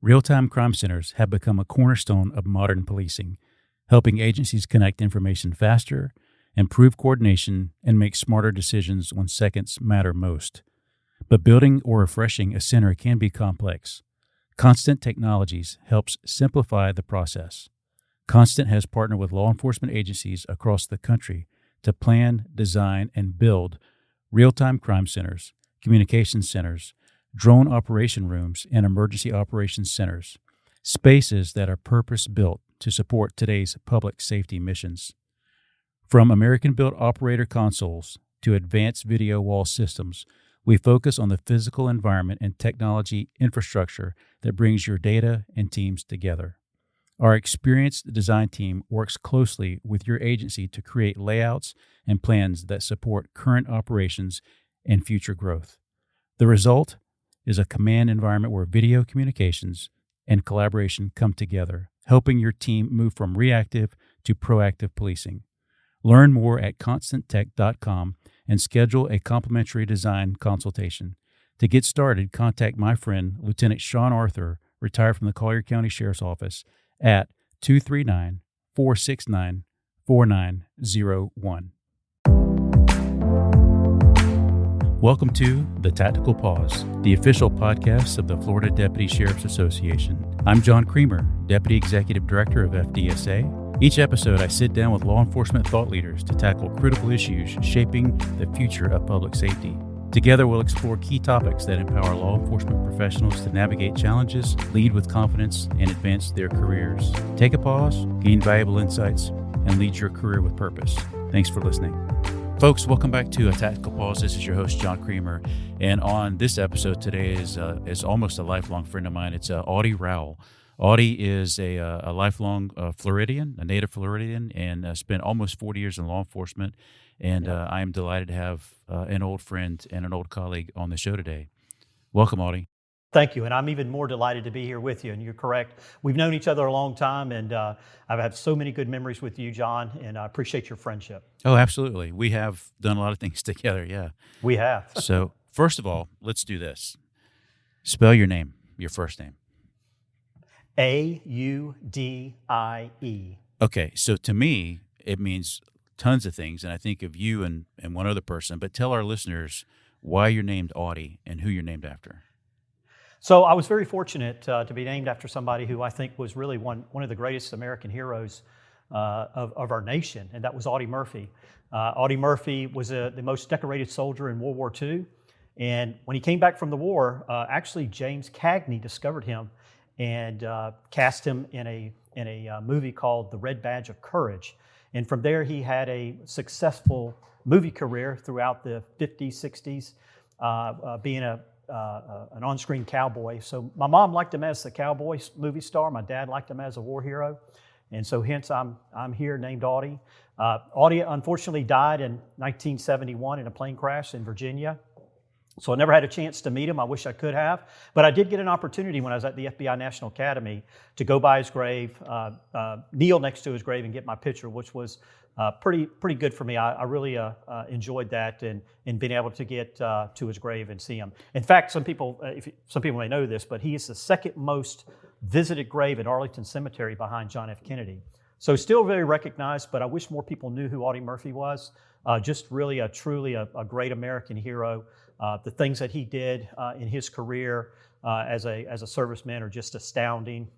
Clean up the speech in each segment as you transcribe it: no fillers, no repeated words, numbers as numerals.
Real-time crime centers have become a cornerstone of modern policing, helping agencies connect information faster, improve coordination, and make smarter decisions when seconds matter most. But building or refreshing a center can be complex. Constant Technologies helps simplify the process. Constant has partnered with law enforcement agencies across the country to plan, design, and build real-time crime centers, communication centers, drone operation rooms, and emergency operations centers, spaces that are purpose-built to support today's public safety missions. From American-built operator consoles to advanced video wall systems, we focus on the physical environment and technology infrastructure that brings your data and teams together. Our experienced design team works closely with your agency to create layouts and plans that support current operations and future growth. The result is a command environment where video communications and collaboration come together, helping your team move from reactive to proactive policing. Learn more at constanttech.com and schedule a complimentary design consultation. To get started, contact my friend, Lieutenant Sean Arthur, retired from the Collier County Sheriff's Office, at 239-469-4901. Welcome to The Tactical Pause, the official podcast of the Florida Deputy Sheriff's Association. I'm John Creamer, Deputy Executive Director of FDSA. Each episode, I sit down with law enforcement thought leaders to tackle critical issues shaping the future of public safety. Together, we'll explore key topics that empower law enforcement professionals to navigate challenges, lead with confidence, and advance their careers. Take a pause, gain valuable insights, and lead your career with purpose. Thanks for listening. Folks, welcome back to A Tactical Pause. This is your host, John Creamer. And on this episode today is almost a lifelong friend of mine. It's Audie Rowell. Audie is a lifelong Floridian, a native Floridian, and spent almost 40 years in law enforcement. And I am delighted to have an old friend and an old colleague on the show today. Welcome, Audie. Thank you, and I'm even more delighted to be here with you, and you're correct. We've known each other a long time, and I've had so many good memories with you, John, and I appreciate your friendship. Oh, absolutely. We have done a lot of things together, yeah. We have. So, first of all, let's do this. Spell your name, your first name. A-U-D-I-E. Okay, so to me, it means tons of things, and I think of you and one other person, but tell our listeners why you're named Audie and who you're named after. So I was very fortunate to be named after somebody who I think was really one of the greatest American heroes of our nation, and that was Audie Murphy. Audie Murphy was the most decorated soldier in World War II, and when he came back from the war, actually James Cagney discovered him and cast him in a movie called The Red Badge of Courage. And from there, he had a successful movie career throughout the 50s, 60s, being an on-screen cowboy. So my mom liked him as the cowboy movie star. My dad liked him as a war hero. And so hence I'm here named Audie. Audie unfortunately died in 1971 in a plane crash in Virginia. So I never had a chance to meet him. I wish I could have. But I did get an opportunity when I was at the FBI National Academy to go by his grave, kneel next to his grave and get my picture, which was pretty good for me. I really enjoyed that and being able to get to his grave and see him. In fact, some people may know this, but he is the second most visited grave at Arlington Cemetery behind John F. Kennedy. So still very recognized, but I wish more people knew who Audie Murphy was. Just really truly a great American hero. The things that he did in his career as a serviceman are just astounding.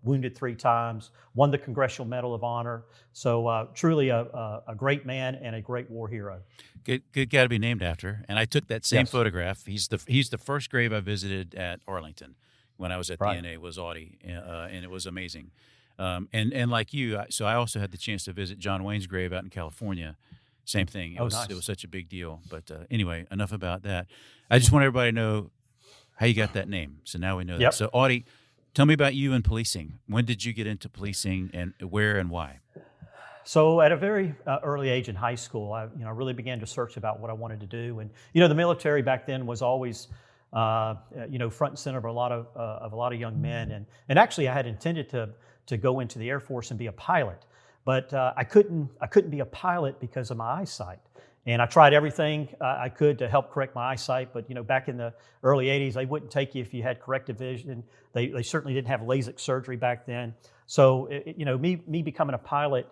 Wounded 3 times, won the Congressional Medal of Honor. So truly a great man and a great war hero. Good guy to be named after. And I took that same Yes. photograph. He's the first grave I visited at Arlington when I was at Right. DNA was Audie, and it was amazing. And like you, so I also had the chance to visit John Wayne's grave out in California. Same thing. It Nice. was such a big deal. But anyway, enough about that. I just want everybody to know how you got that name. So now we know Yep. that. So Audie, tell me about you and policing. When did you get into policing, and where and why? So at a very early age in high school, I really began to search about what I wanted to do. And the military back then was always front and center of a lot of young men. And actually, I had intended to go into the Air Force and be a pilot. But I couldn't be a pilot because of my eyesight. And I tried everything I could to help correct my eyesight, but back in the early '80s, they wouldn't take you if you had corrective vision. They certainly didn't have LASIK surgery back then. So me becoming a pilot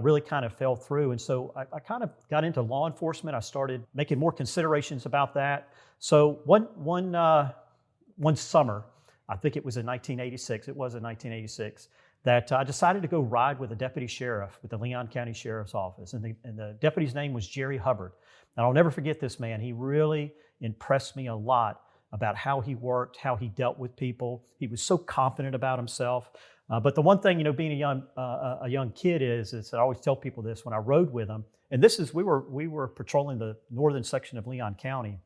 really kind of fell through, and so I kind of got into law enforcement. I started making more considerations about that. So one summer, I think it was in 1986. It was in 1986. That I decided to go ride with a deputy sheriff with the Leon County Sheriff's Office. And the deputy's name was Jerry Hubbard. And I'll never forget this man. He really impressed me a lot about how he worked, how he dealt with people. He was so confident about himself. But the one thing, being a young kid is I always tell people this when I rode with him. And this is, we were patrolling the northern section of Leon County.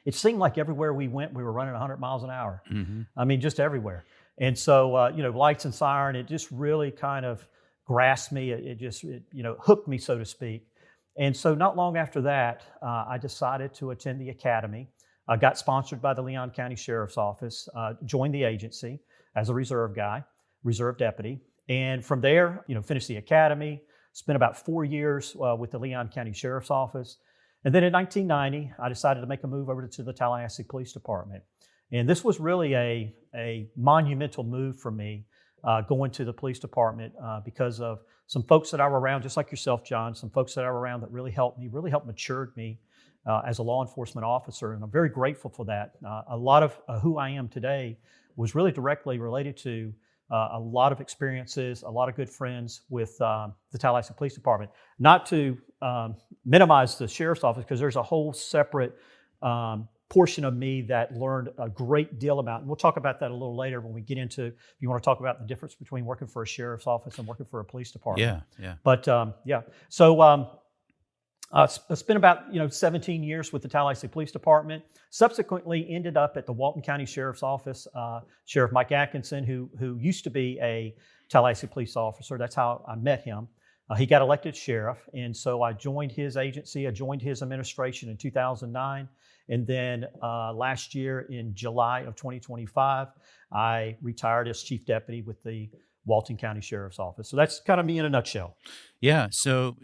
It seemed like everywhere we went, we were running 100 miles an hour. Mm-hmm. I mean, just everywhere. And so, lights and siren, it just really kind of grasped me. It hooked me, so to speak. And so not long after that, I decided to attend the academy. I got sponsored by the Leon County Sheriff's Office, joined the agency as a reserve deputy. And from there, finished the academy, spent about 4 years with the Leon County Sheriff's Office. And then in 1990, I decided to make a move over to the Tallahassee Police Department. And this was really a monumental move for me, going to the police department because of some folks that I were around, just like yourself, John, some folks that I were around that really helped matured me as a law enforcement officer. And I'm very grateful for that. A lot of who I am today was really directly related to a lot of experiences, a lot of good friends with the Tallahassee Police Department. Not to minimize the Sheriff's Office, because there's a whole separate portion of me that learned a great deal about, and we'll talk about that a little later when we get into, if you want to talk about the difference between working for a sheriff's office and working for a police department. Yeah. But so I spent about 17 years with the Tallahassee Police Department. Subsequently, ended up at the Walton County Sheriff's Office. Sheriff Mike Atkinson, who used to be a Tallahassee police officer, that's how I met him. He got elected sheriff, and so I joined his agency. I joined his administration in 2009. And then last year in July of 2025, I retired as chief deputy with the Walton County Sheriff's Office. So that's kind of me in a nutshell. Yeah. So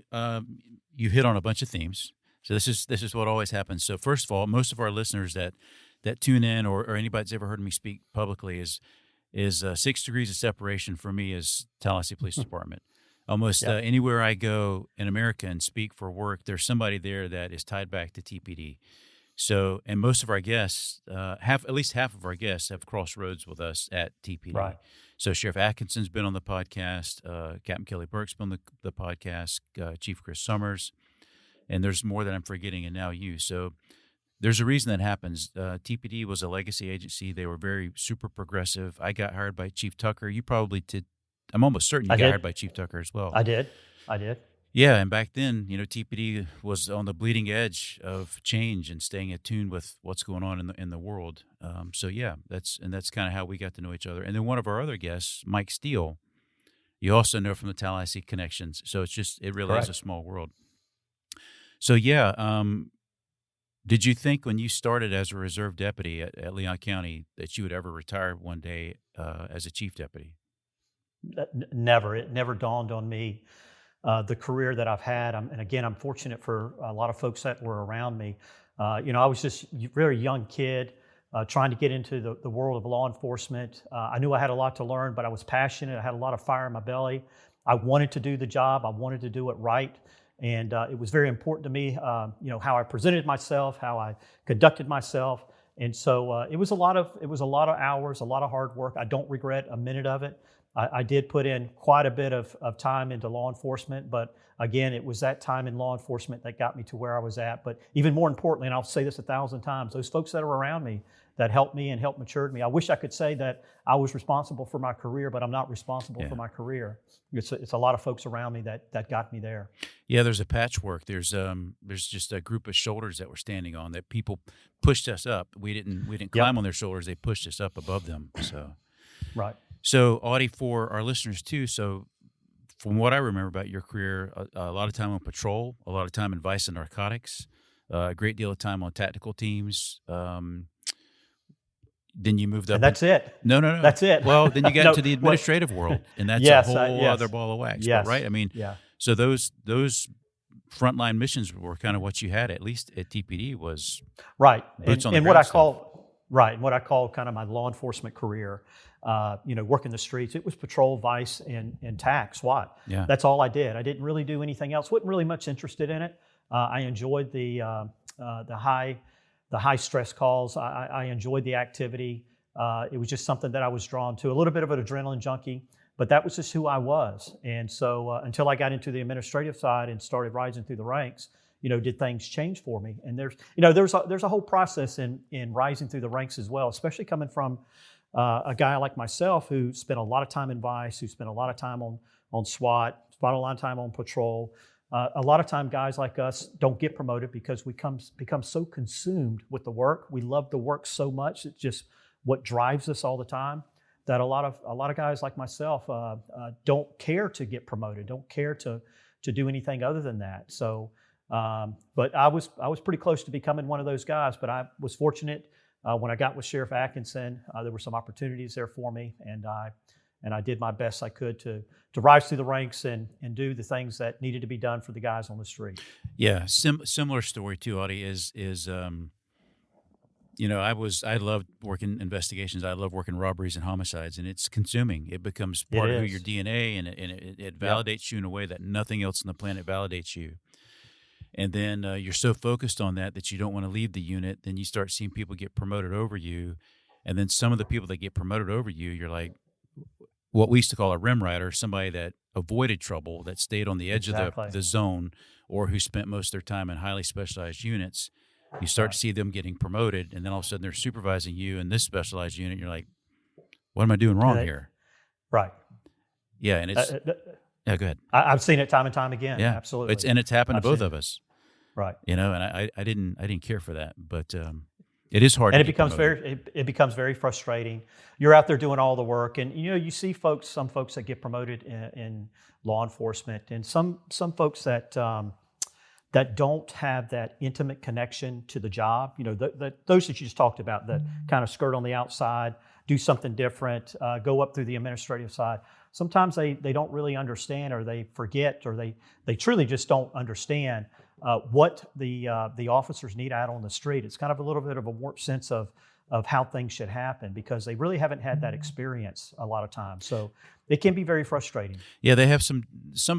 you hit on a bunch of themes. So this is what always happens. So first of all, most of our listeners that tune in or anybody that's ever heard me speak publicly is 6 degrees of separation for me as Tallahassee Police Department. Almost anywhere I go in America and speak for work, there's somebody there that is tied back to TPD. So, and most of our guests, at least half of our guests have crossed roads with us at TPD. Right. So Sheriff Atkinson's been on the podcast, Captain Kelly Burke's been on the podcast, Chief Chris Summers, and there's more that I'm forgetting, and now you. So there's a reason that happens. TPD was a legacy agency. They were very super progressive. I got hired by Chief Tucker. You probably did. I'm almost certain you got hired by Chief Tucker as well. I did. Yeah, and back then, TPD was on the bleeding edge of change and staying attuned with what's going on in the world. So yeah, that's kind of how we got to know each other. And then one of our other guests, Mike Steele, you also know from the Tallahassee connections. So it really is a small world. So yeah, did you think when you started as a reserve deputy at Leon County that you would ever retire one day as a chief deputy? Never. It never dawned on me. The career that I've had, and again, I'm fortunate for a lot of folks that were around me. I was just a very young kid trying to get into the world of law enforcement. I knew I had a lot to learn, but I was passionate. I had a lot of fire in my belly. I wanted to do the job. I wanted to do it right. And it was very important to me, how I presented myself, how I conducted myself. And so it was a lot of hours, a lot of hard work. I don't regret a minute of it. I did put in quite a bit of time into law enforcement, but again, it was that time in law enforcement that got me to where I was at. But even more importantly, and I'll say this 1,000 times, those folks that are around me that helped me and helped mature me. I wish I could say that I was responsible for my career, but I'm not responsible for my career. It's a lot of folks around me that got me there. Yeah, there's a patchwork. There's just a group of shoulders that we're standing on that people pushed us up. We didn't climb on their shoulders. They pushed us up above them. So right. So, Audie, for our listeners too, so from what I remember about your career, a lot of time on patrol, a lot of time in vice and narcotics, a great deal of time on tactical teams. Then you moved up. And that's it. No. That's it. Well, then you got into the administrative world, and that's a whole other ball of wax. Yes. Right? I mean, so those frontline missions were kind of what you had, at least at TPD, was right. boots on the And ground stuff. what I call kind of my law enforcement career, working the streets. It was patrol, vice, and TAC, SWAT. Yeah. That's all I did. I didn't really do anything else. Wasn't really much interested in it. I enjoyed the high stress calls. I enjoyed the activity. It was just something that I was drawn to. A little bit of an adrenaline junkie, but that was just who I was. And so until I got into the administrative side and started rising through the ranks, did things change for me? And there's a whole process in rising through the ranks as well, especially coming from a guy like myself who spent a lot of time in vice, who spent a lot of time on SWAT, spent a lot of time on patrol. A lot of time, guys like us don't get promoted because we become so consumed with the work. We love the work so much; it's just what drives us all the time. That a lot of guys like myself don't care to get promoted, don't care to do anything other than that. So, but I was pretty close to becoming one of those guys. But I was fortunate when I got with Sheriff Atkinson. There were some opportunities there for me, and I did my best I could to rise through the ranks and do the things that needed to be done for the guys on the street. Yeah, similar story too, Audie. I loved working investigations. I love working robberies and homicides, and it's consuming. It becomes part of your DNA, and it validates you in a way that nothing else on the planet validates you. And then you're so focused on that you don't want to leave the unit. Then you start seeing people get promoted over you, and then some of the people that get promoted over you, you're like, what we used to call a rim rider, somebody that avoided trouble, that stayed on the edge of the zone, or who spent most of their time in highly specialized units. You start to see them getting promoted, and then all of a sudden they're supervising you in this specialized unit. You're like, what am I doing wrong here? Right. Yeah, and it's yeah. Go ahead. I've seen it time and time again. Yeah, absolutely. It's happened to both of us. Right. And I didn't care for that, but it is hard. And it becomes very frustrating. You're out there doing all the work, and you see some folks that get promoted in law enforcement, and some folks that don't have that intimate connection to the job. Those that you just talked about, that kind of skirt on the outside, do something different, go up through the administrative side. Sometimes they don't really understand, or they forget, or they truly just don't understand what the officers need out on the street. It's kind of a little bit of a warped sense of how things should happen, because they really haven't had that experience a lot of times. So it can be very frustrating. Yeah, they have some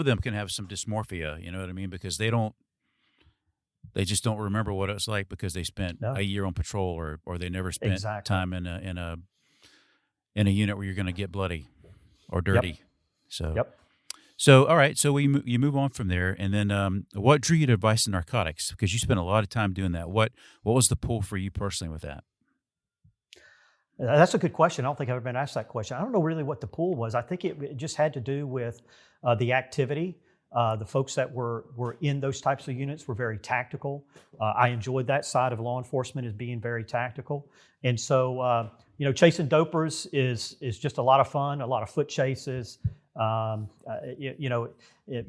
of them can have some dysmorphia, you know what I mean? Because they just don't remember what it's like because they spent a year on patrol, or they never spent time in a unit where you're going to get bloody or dirty. Yep. So all right, so you move on from there, and then what drew you to vice and narcotics? Because you spent a lot of time doing that. What was the pull for you personally with that? That's a good question. I don't think I've ever been asked that question. I don't know really what the pull was. I think it just had to do with the activity. The folks that were in those types of units were very tactical. I enjoyed that side of law enforcement as being very tactical. And so, chasing dopers is just a lot of fun, a lot of foot chases.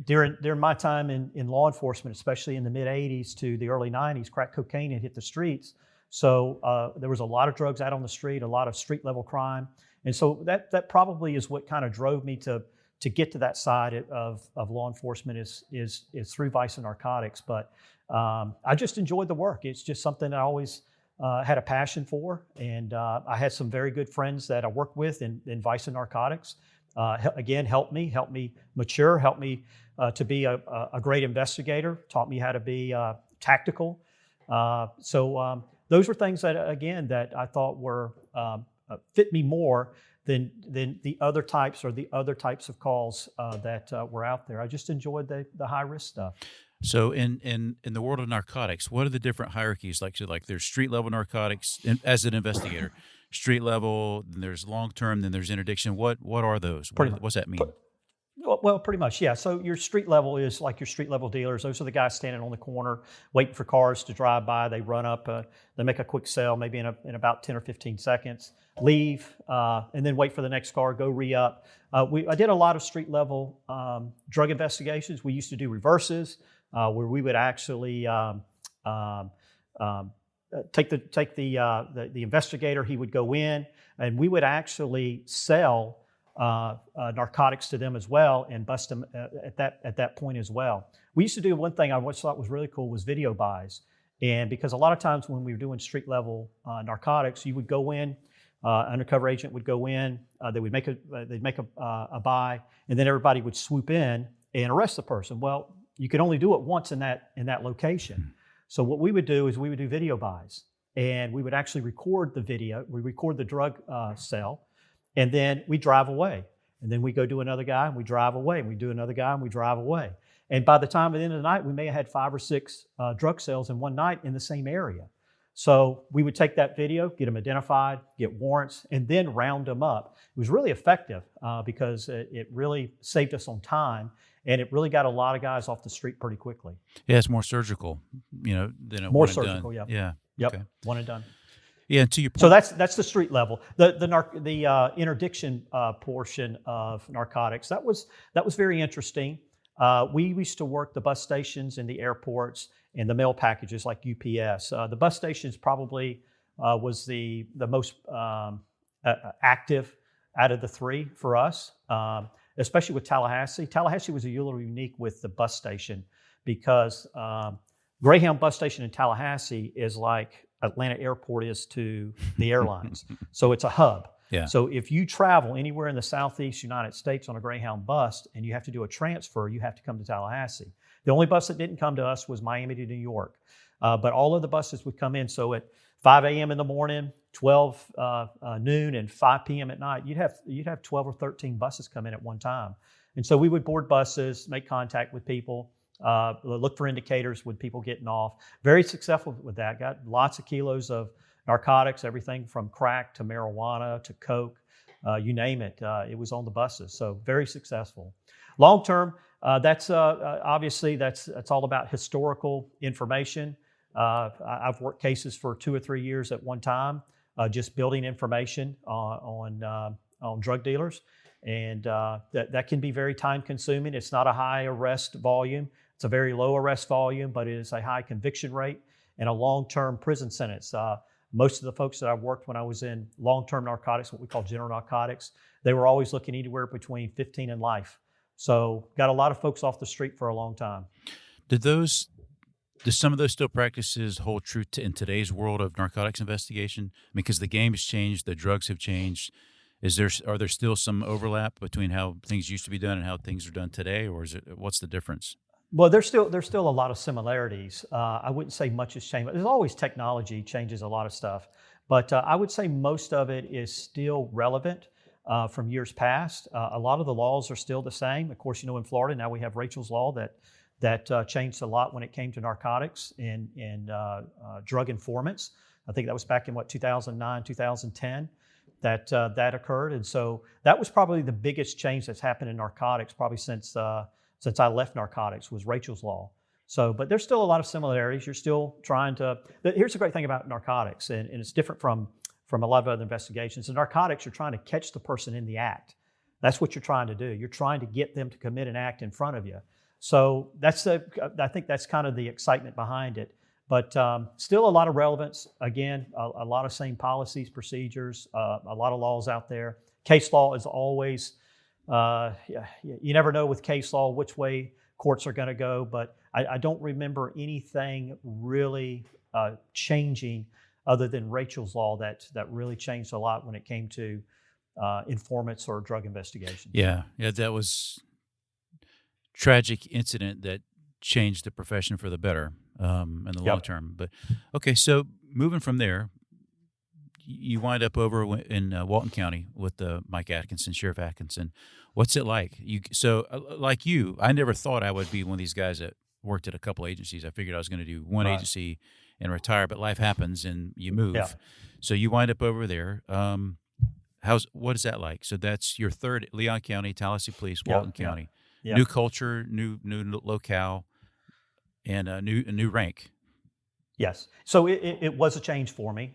During my time in law enforcement, especially in the mid 80s to the early 90s, crack cocaine had hit the streets. So there was a lot of drugs out on the street, a lot of street level crime. And so that probably is what kind of drove me to get to that side of law enforcement is through vice and narcotics. But I just enjoyed the work. It's just something I always had a passion for. And I had some very good friends that I worked with in vice and narcotics. Again, helped me mature, helped me to be a great investigator, taught me how to be tactical. So those were things that I thought were fit me more than the other types of calls that were out there. I just enjoyed the high risk stuff. So in the world of narcotics, what are the different hierarchies? Like there's street level narcotics as an investigator, street level, then there's long term, then there's interdiction. What are those? What's that mean? Well, pretty much, yeah. So your street level is like your street level dealers. Those are the guys standing on the corner waiting for cars to drive by. They run up, they make a quick sale, maybe in about 10 or 15 seconds, leave, and then wait for the next car, go re-up. I did a lot of street level drug investigations. We used to do reverses where we would actually take the investigator. He would go in, and we would actually sell narcotics to them as well and bust them at that point as well. We used to do one thing I always thought was really cool was video buys. And because a lot of times when we were doing street level narcotics, you would go in, undercover agent would go in, they would make a buy, and then everybody would swoop in and arrest the person. Well, you could only do it once in that location. So what we would do is we would do video buys, and we would actually record the video. We record the drug sale, and then we drive away. And then we go do another guy, and we drive away. And we do another guy, and we drive away. And by the time at the end of the night, we may have had 5 or 6 drug sales in one night in the same area. So we would take that video, get them identified, get warrants, and then round them up. It was really effective because it really saved us on time, and it really got a lot of guys off the street pretty quickly. Yeah, it's more surgical, than a more one surgical. and done. Yeah. Yep. Okay. One and done. Yeah, and to your point. So that's the street level. The interdiction portion of narcotics that was very interesting. We used to work the bus stations and the airports and the mail packages like UPS. The bus stations probably was the most active out of the 3 for us, especially with Tallahassee. Tallahassee was a little unique with the bus station because Greyhound bus station in Tallahassee is like Atlanta Airport is to the airlines. So it's a hub. Yeah. So if you travel anywhere in the Southeast United States on a Greyhound bus and you have to do a transfer, you have to come to Tallahassee. The only bus that didn't come to us was Miami to New York. But all of the buses would come in. So at 5 a.m. in the morning, 12 noon, and 5 p.m. at night, you'd have 12 or 13 buses come in at one time. And so we would board buses, make contact with people, look for indicators with people getting off. Very successful with that. Got lots of kilos of narcotics, everything from crack to marijuana to coke, you name it. It was on the buses, so very successful. Long term, that's obviously that's all about historical information. I've worked cases for 2 or 3 years at one time, just building information on drug dealers, and that can be very time consuming. It's not a high arrest volume. It's a very low arrest volume, but it is a high conviction rate and a long-term prison sentence. Most of the folks that I worked when I was in long-term narcotics, what we call general narcotics, they were always looking anywhere between 15 and life. So got a lot of folks off the street for a long time. Do some of those still practices hold true in today's world of narcotics investigation? Because the game has changed, the drugs have changed. Are there still some overlap between how things used to be done and how things are done today, or what's the difference? Well, there's still a lot of similarities. I wouldn't say much has changed. There's always technology changes a lot of stuff, but I would say most of it is still relevant from years past. A lot of the laws are still the same. Of course, in Florida now we have Rachel's Law that changed a lot when it came to narcotics and drug informants. I think that was back in 2009, 2010 that occurred, and so that was probably the biggest change that's happened in narcotics probably since I left narcotics was Rachel's Law. So, but there's still a lot of similarities. You're still trying to. Here's the great thing about narcotics, and it's different from a lot of other investigations. In narcotics, you're trying to catch the person in the act. That's what you're trying to do. You're trying to get them to commit an act in front of you. So I think that's kind of the excitement behind it. But still a lot of relevance. Again, a lot of same policies, procedures, a lot of laws out there. Case law is always. You never know with case law which way courts are going to go, but I don't remember anything really changing other than Rachel's Law that really changed a lot when it came to informants or drug investigations. Yeah, that was tragic incident that changed the profession for the better in the long term. But okay, so moving from there, you wind up over in Walton County with Mike Atkinson, Sheriff Atkinson. What's it like? Like you, I never thought I would be one of these guys that worked at a couple agencies. I figured I was going to do one agency and retire, but life happens and you move. Yeah. So you wind up over there. What is that like? So that's your third, Leon County, Tallahassee Police, Walton County. Yeah. New culture, new locale, and a new rank. Yes. So it was a change for me.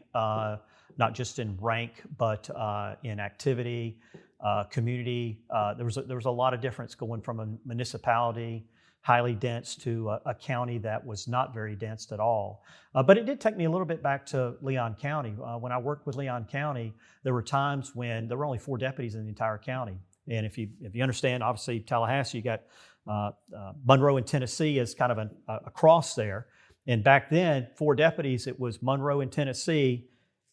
Not just in rank, but in activity, community. There was a lot of difference going from a municipality highly dense to a county that was not very dense at all. But it did take me a little bit back to Leon County. When I worked with Leon County, there were times when there were only 4 deputies in the entire county. And if you understand, obviously Tallahassee, you got Monroe and Tennessee as kind of a cross there. And back then, 4 deputies, it was Monroe and Tennessee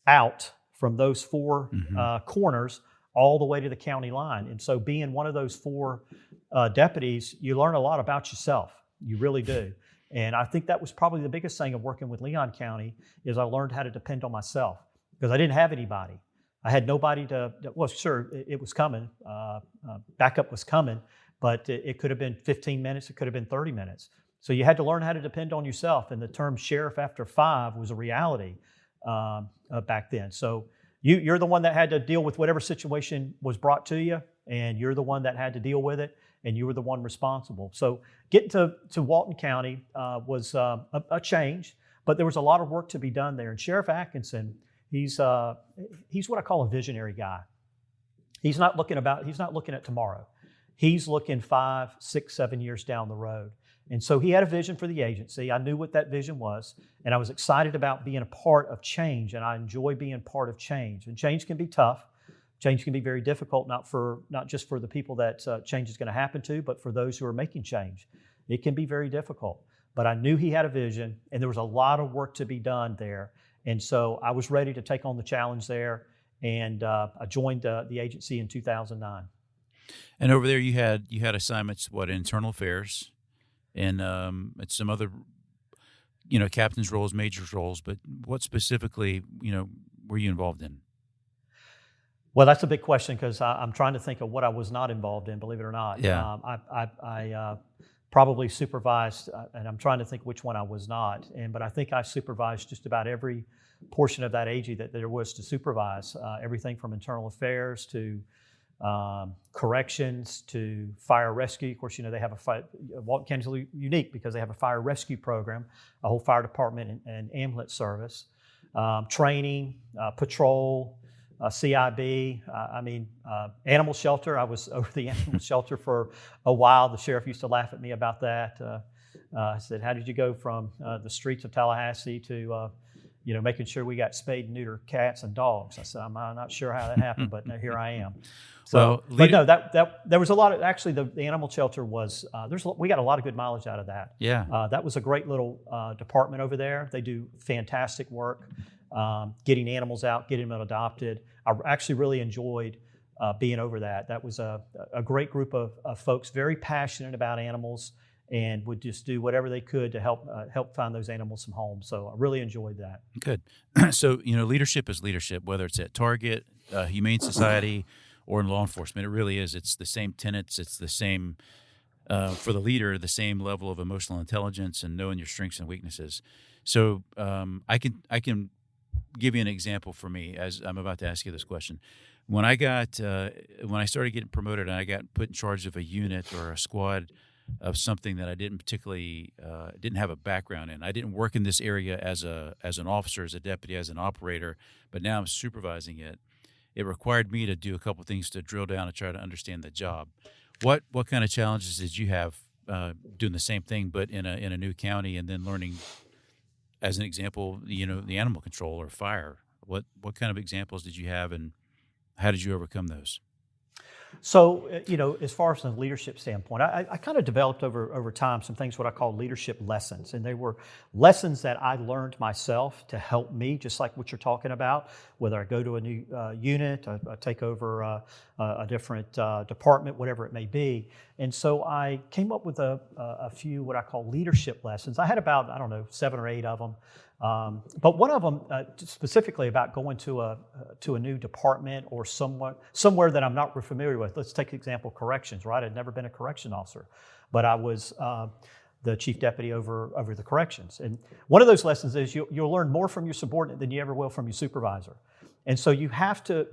out from those 4 corners all the way to the county line. And so being one of those 4 deputies, you learn a lot about yourself. You really do. And I think that was probably the biggest thing of working with Leon County is I learned how to depend on myself because I didn't have anybody. I had nobody well, sure, it was coming. Backup was coming, but it could have been 15 minutes. It could have been 30 minutes. So you had to learn how to depend on yourself. And the term sheriff after 5 was a reality back then. So you're the one that had to deal with whatever situation was brought to you, and you're the one that had to deal with it, and you were the one responsible. So getting to Walton County was a change, but there was a lot of work to be done there. And Sheriff Atkinson, he's what I call a visionary guy. He's not looking at tomorrow. He's looking 5, 6, 7 years down the road. And so he had a vision for the agency. I knew what that vision was, and I was excited about being a part of change, and I enjoy being part of change. And change can be tough. Change can be very difficult, not just for the people that change is going to happen to, but for those who are making change. It can be very difficult. But I knew he had a vision, and there was a lot of work to be done there. And so I was ready to take on the challenge there, and I joined the agency in 2009. And over there, you had assignments, internal affairs, and some other, captain's roles, major's roles. But what specifically, were you involved in? Well, that's a big question because I'm trying to think of what I was not involved in. Believe it or not, yeah. I probably supervised, and I'm trying to think which one I was not. But I think I supervised just about every portion of that AG that there was to supervise. Everything from internal affairs to corrections to fire rescue. Of course, they have Walton County's unique because they have a fire rescue program, a whole fire department and ambulance service, training, patrol, CIB. Animal shelter. I was over the animal shelter for a while. The sheriff used to laugh at me about that. I said, "How did you go from the streets of Tallahassee to making sure we got spayed and neuter cats and dogs?" I said, "I'm not sure how that happened, but here I am." So, but no, that there was a lot of actually the animal shelter was we got a lot of good mileage out of that. Yeah, that was a great little department over there. They do fantastic work getting animals out, getting them adopted. I actually really enjoyed being over that. That was a great group of folks, very passionate about animals, and would just do whatever they could to help find those animals some homes. So I really enjoyed that. Good. So leadership is leadership, whether it's at Target, Humane Society, or in law enforcement. It really is. It's the same tenets. It's the same, for the leader, the same level of emotional intelligence and knowing your strengths and weaknesses. So I can give you an example for me as I'm about to ask you this question. When I started getting promoted and I got put in charge of a unit or a squad of something that I didn't particularly didn't have a background in. I didn't work in this area as an officer, as a deputy, as an operator, but now I'm supervising it. It required me to do a couple things to drill down and try to understand the job. What kind of challenges did you have doing the same thing but in a new county and then learning, as an example, the animal control or fire? What kind of examples did you have and how did you overcome those? So, as far as the leadership standpoint, I kind of developed over time some things what I call leadership lessons. And they were lessons that I learned myself to help me, just like what you're talking about, whether I go to a new unit, I take over a different department, whatever it may be. And so I came up with a few what I call leadership lessons. I had about, 7 or 8 of them. But one of them specifically about going to a new department or somewhere that I'm not familiar with. Let's take the example corrections, right? I'd never been a correction officer, but I was the chief deputy over the corrections. And one of those lessons is you'll learn more from your subordinate than you ever will from your supervisor. And so you have to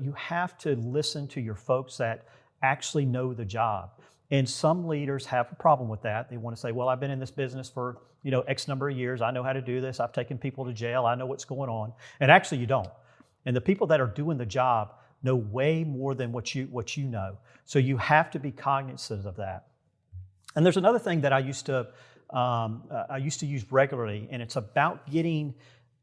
listen to your folks that actually know the job. And some leaders have a problem with that. They want to say, well, I've been in this business for, X number of years. I know how to do this. I've taken people to jail. I know what's going on. And actually you don't. And the people that are doing the job know way more than what you know. So you have to be cognizant of that. And there's another thing that I used to use regularly, and it's about getting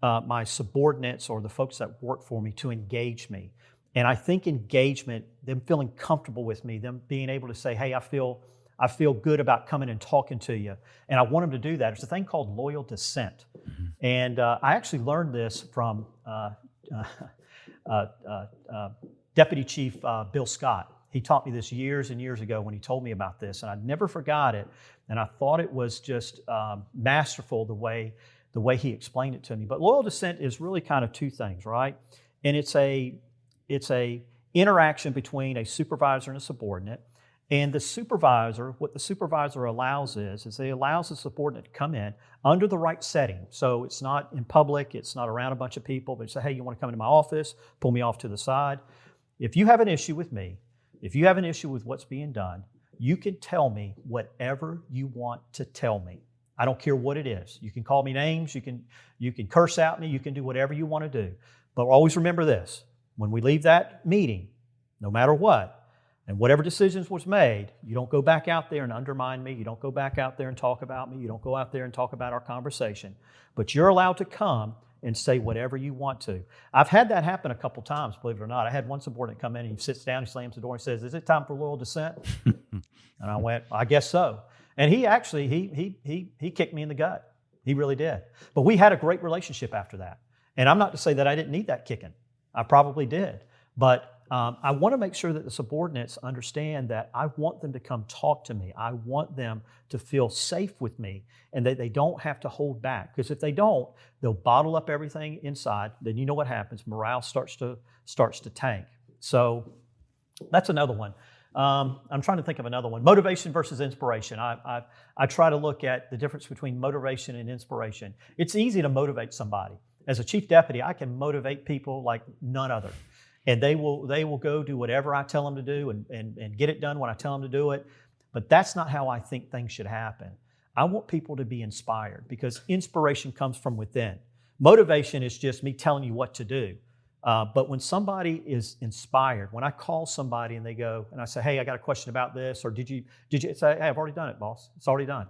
my subordinates or the folks that work for me to engage me. And I think engagement, them feeling comfortable with me, them being able to say, hey, I feel good about coming and talking to you. And I want them to do that. There's a thing called loyal dissent. Mm-hmm. And I actually learned this from Deputy Chief Bill Scott. He taught me this years and years ago when he told me about this, and I never forgot it. And I thought it was just masterful the way he explained it to me. But loyal dissent is really kind of two things, right? And it's a interaction between a supervisor and a subordinate. And the supervisor, what the supervisor allows is he allows the subordinate to come in under the right setting. So it's not in public, it's not around a bunch of people, but say, hey, you want to come into my office, pull me off to the side. If you have an issue with me, if you have an issue with what's being done, you can tell me whatever you want to tell me. I don't care what it is. You can call me names, you can curse at me, you can do whatever you want to do. But always remember this, when we leave that meeting, no matter what, and whatever decisions was made, you don't go back out there and undermine me, you don't go back out there and talk about me, you don't go out there and talk about our conversation. But you're allowed to come and say whatever you want to. I've had that happen a couple times, believe it or not. I had one subordinate come in and he sits down, he slams the door and says, is it time for loyal dissent? And I went, I guess so. And he actually, he kicked me in the gut. He really did. But we had a great relationship after that. And I'm not to say that I didn't need that kicking. I probably did. But I want to make sure that the subordinates understand that I want them to come talk to me. I want them to feel safe with me and that they don't have to hold back. Because if they don't, they'll bottle up everything inside. Then you know what happens. Morale starts to tank. So that's another one. I'm trying to think of another one. Motivation versus inspiration. I try to look at the difference between motivation and inspiration. It's easy to motivate somebody. As a chief deputy, I can motivate people like none other. And they will go do whatever I tell them to do and get it done when I tell them to do it. But that's not how I think things should happen. I want people to be inspired because inspiration comes from within. Motivation is just me telling you what to do. But when somebody is inspired, when I call somebody and they go, and I say, hey, I got a question about this, or did you say, hey, I've already done it, boss. It's already done.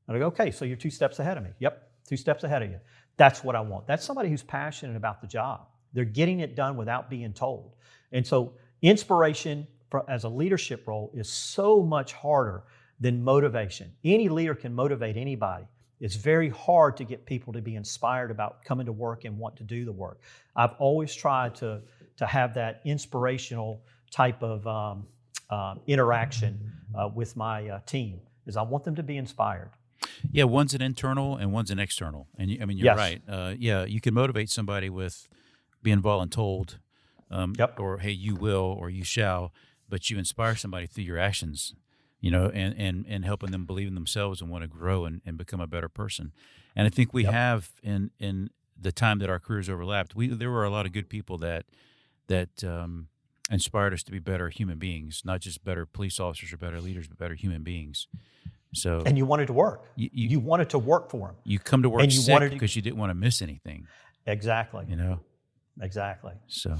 And I go, okay, so you're 2 steps ahead of me. Yep, 2 steps ahead of you. That's what I want. That's somebody who's passionate about the job. They're getting it done without being told. And so inspiration as a leadership role is so much harder than motivation. Any leader can motivate anybody. It's very hard to get people to be inspired about coming to work and want to do the work. I've always tried to have that inspirational type of interaction with my team, is I want them to be inspired. Yeah, one's an internal and one's an external. And you're yes. right. You can motivate somebody with being voluntold, or hey, you will or you shall, but you inspire somebody through your actions, and helping them believe in themselves and want to grow and become a better person. And I think we have in the time that our careers overlapped, there were a lot of good people that inspired us to be better human beings, not just better police officers or better leaders, but better human beings. So, and you wanted to work. You wanted to work for them. You come to work sick because you didn't want to miss anything. Exactly. Exactly. So,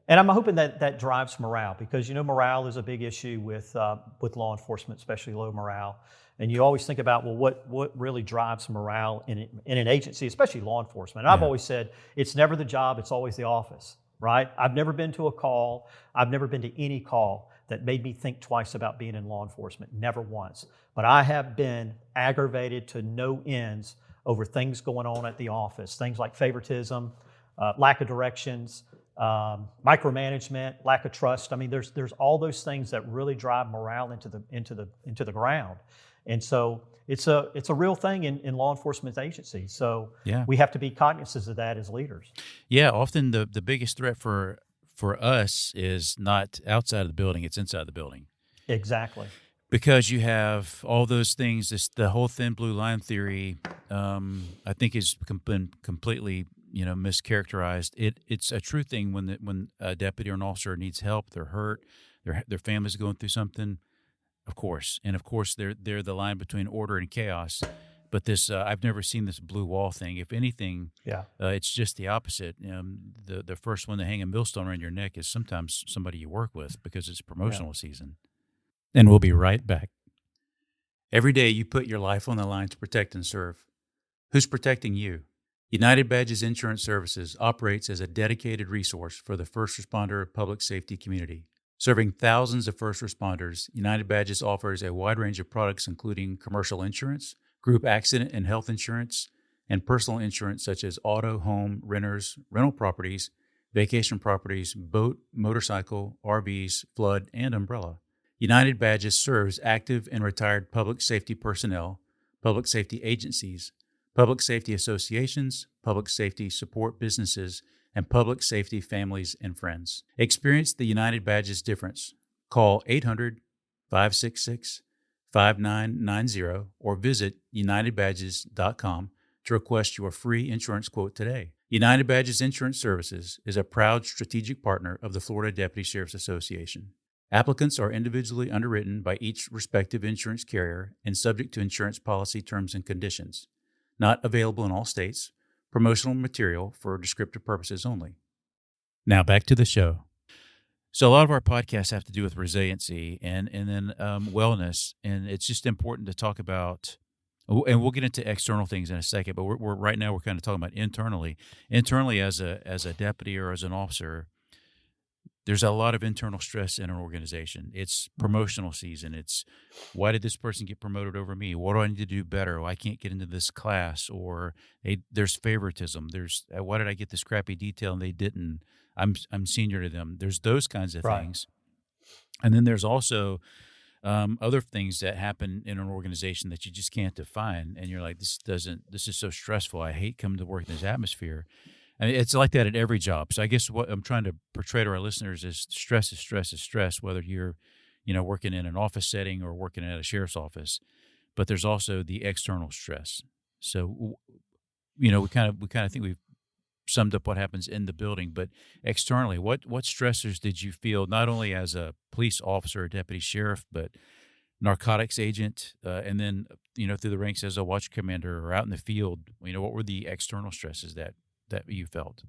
and I'm hoping that drives morale because morale is a big issue with law enforcement, especially low morale. And you always think about what really drives morale in an agency, especially law enforcement. And I've always said it's never the job; it's always the office. Right? I've never been to a call. I've never been to any call that made me think twice about being in law enforcement. Never once. But I have been aggravated to no ends over things going on at the office. Things like favoritism, lack of directions, micromanagement, lack of trust. I mean, there's all those things that really drive morale into the ground, and so it's a real thing in law enforcement agencies. So we have to be cognizant of that as leaders. Yeah, often the biggest threat for us is not outside of the building; it's inside the building. Exactly. Because you have all those things. The whole thin blue line theory, I think, has been completely mischaracterized. It's a true thing when a deputy or an officer needs help, they're hurt, their family's going through something, of course, they're the line between order and chaos. But this, I've never seen this blue wall thing. If anything, it's just the opposite. The first one to hang a millstone around your neck is sometimes somebody you work with because it's promotional season. And we'll be right back. Every day you put your life on the line to protect and serve. Who's protecting you? United Badges Insurance Services operates as a dedicated resource for the first responder public safety community. Serving thousands of first responders, United Badges offers a wide range of products including commercial insurance, group accident and health insurance, and personal insurance such as auto, home, renters, rental properties, vacation properties, boat, motorcycle, RVs, flood, and umbrella. United Badges serves active and retired public safety personnel, public safety agencies, public safety associations, public safety support businesses, and public safety families and friends. Experience the United Badges difference. Call 800-566-5990 or visit unitedbadges.com to request your free insurance quote today. United Badges Insurance Services is a proud strategic partner of the Florida Deputy Sheriff's Association. Applicants are individually underwritten by each respective insurance carrier and subject to insurance policy terms and conditions. Not available in all states. Promotional material for descriptive purposes only. Now back to the show. So a lot of our podcasts have to do with resiliency and then wellness, and it's just important to talk about. And we'll get into external things in a second, but we're right now we're kind of talking about internally. Internally, as a deputy or as an officer, there's a lot of internal stress in an organization. It's promotional season. It's why did this person get promoted over me? What do I need to do better? I can't get into this class, or there's favoritism. There's why did I get this crappy detail and they didn't? I'm senior to them. There's those kinds of things, and then there's also other things that happen in an organization that you just can't define, and you're like, this is so stressful. I hate coming to work in this atmosphere. I mean, it's like that at every job. So I guess what I'm trying to portray to our listeners is stress is stress is stress, whether you're, working in an office setting or working at a sheriff's office. But there's also the external stress. So, we kind of think we've summed up what happens in the building, but externally, what stressors did you feel not only as a police officer or deputy sheriff, but narcotics agent, and then through the ranks as a watch commander or out in the field? What were the external stresses that you felt?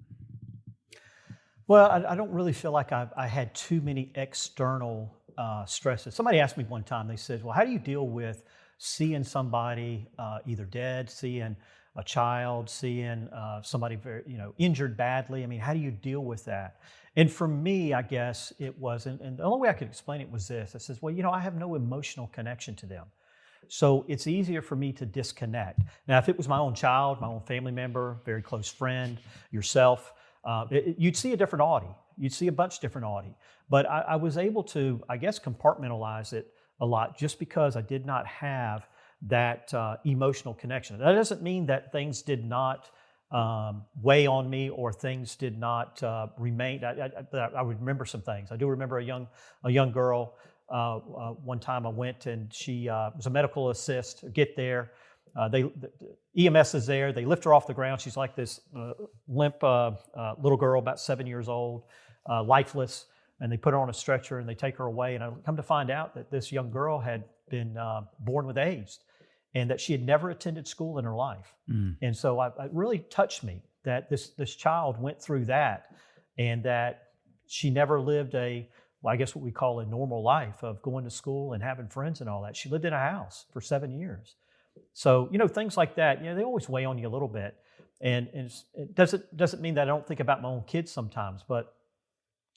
Well, I don't really feel like I had too many external stresses. Somebody asked me one time, they said, well, how do you deal with seeing somebody either dead, seeing a child, seeing somebody very, injured badly? I mean, how do you deal with that? And for me, I guess it wasn't, and the only way I could explain it was this. I says, well, I have no emotional connection to them. So it's easier for me to disconnect. Now, if it was my own child, my own family member, very close friend, yourself, you'd see a different Audie. You'd see a bunch different Audie. But I was able to, I guess, compartmentalize it a lot just because I did not have that emotional connection. That doesn't mean that things did not weigh on me or things did not remain. I would remember some things. I do remember a young girl. One time I went and she was a medical assist. Get there, the EMS is there. They lift her off the ground. She's like this limp little girl, about 7 years old, lifeless. And they put her on a stretcher and they take her away. And I come to find out that this young girl had been born with AIDS, and that she had never attended school in her life. And so it really touched me that this child went through that, and that she never lived I guess what we call a normal life of going to school and having friends and all that. She lived in a house for 7 years. So, things like that, they always weigh on you a little bit. And it doesn't mean that I don't think about my own kids sometimes, but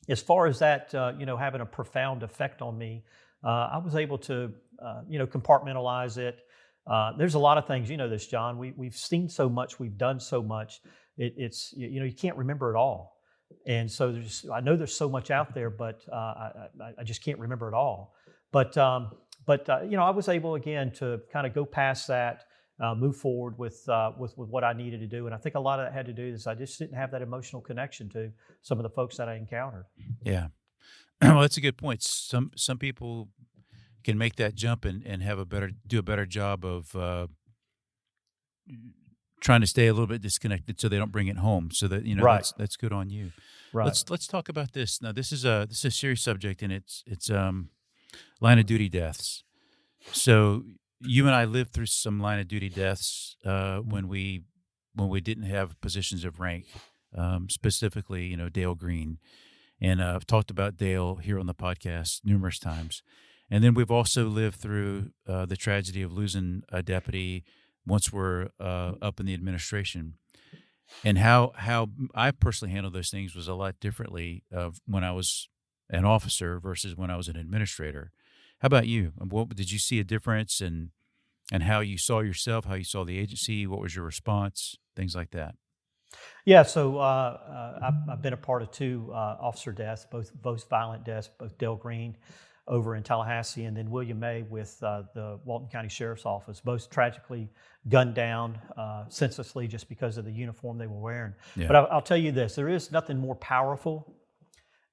as far as that, having a profound effect on me, I was able to, compartmentalize it. There's a lot of things, this, John. We've seen so much, we've done so much. It's you can't remember it all. And so I know there's so much out there, but I just can't remember it all. But I was able again to kind of go past that, move forward with what I needed to do. And I think a lot of that had to do is I just didn't have that emotional connection to some of the folks that I encountered. Yeah, well, that's a good point. Some people can make that jump and do a better job of trying to stay a little bit disconnected so they don't bring it home. So that Right. that's good on you. Right. Let's talk about this. Now this is a serious subject, and it's line of duty deaths. So you and I lived through some line of duty deaths when we didn't have positions of rank, specifically Dale Green, and I've talked about Dale here on the podcast numerous times. And then we've also lived through the tragedy of losing a deputy once we're up in the administration. And how I personally handled those things was a lot differently of when I was an officer versus when I was an administrator. How about you? What did you see a difference in how you saw yourself, how you saw the agency? What was your response? Things like that. Yeah, so I've been a part of two officer deaths, both violent deaths, both Dale Green over in Tallahassee, and then William May with the Walton County Sheriff's Office, both tragically gunned down senselessly just because of the uniform they were wearing. Yeah. But I'll tell you this, there is nothing more powerful